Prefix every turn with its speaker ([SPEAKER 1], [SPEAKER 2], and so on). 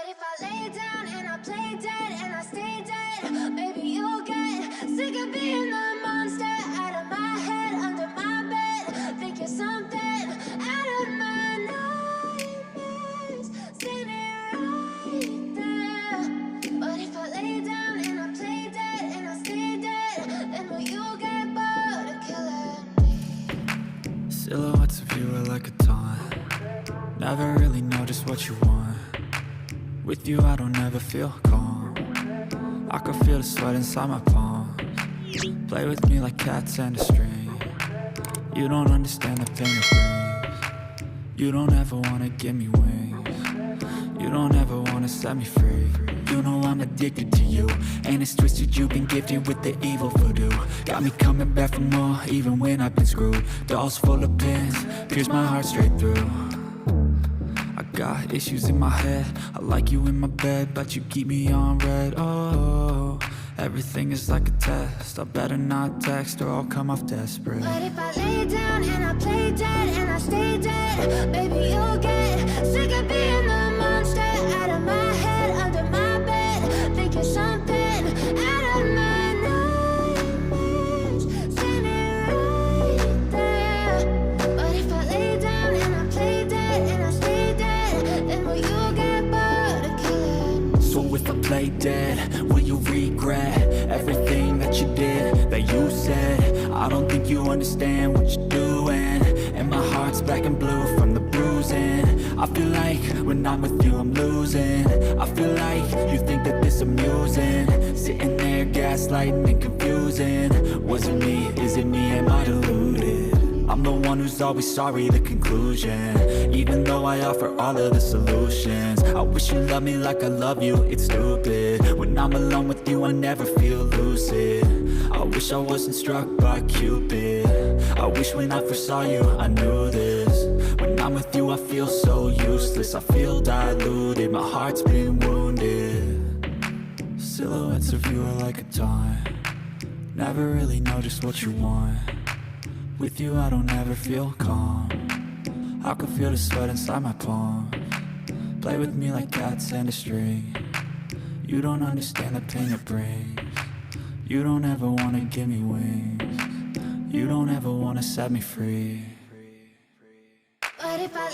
[SPEAKER 1] But if I lay down and I play dead and I stay dead, maybe you'll get sick of being the monster out of my head, under my bed. Think you're something out of my nightmares, standing right there. But if I lay down and I play dead and I stay dead, then will you get bored of killing me?
[SPEAKER 2] Silhouettes of you are like a taunt. Never really know just what you want. With you I don't ever feel calm. I can feel the sweat inside my palms. Play with me like cats and a string. You don't understand the pain it brings. You don't ever wanna give me wings. You don't ever wanna set me free. You know I'm addicted to you, and it's twisted you've been gifted with the evil voodoo. Got me coming back for more even when I've been screwed. Dolls full of pins, pierce my heart straight through. I got issues in my head, I like you in my bed, but you keep me on red. Oh, everything is like a test, I better not text or I'll come off desperate.
[SPEAKER 1] But if I lay down and I play dead and I stay dead, baby you'll get sick of being the monster out of my head, under my bed. Think you're something out of my nightmares, standing right there. But if I lay down and I play dead and I stay dead, then will you get bored of killing me?
[SPEAKER 2] So if I play dead, will you regret everything that you did, that you said? I don't think you understand what you're doing, and my heart's black and blue from the bruising. I feel like when I'm with you I'm losing. I feel like you think that this amusing, sitting there gaslighting and confusing. Was it me? Is it me? Am I deluded? I'm the one who's always sorry, the conclusion, even though I offer all of the solutions. I wish you loved me like I love you, it's stupid. When I'm alone with you I never feel lucid. I wish I wasn't struck by Cupid. I wish when I first saw you I knew this. When I'm with you I feel so useless, I feel diluted, my heart's been wounded. Silhouettes of you are like a taunt. Never really know just what you want. With you I don't ever feel calm. I can feel the sweat inside my palms. Play with me like cats and a string. You don't understand the pain it brings. You don't ever wanna give me wings. You don't ever wanna set me free.
[SPEAKER 1] But if I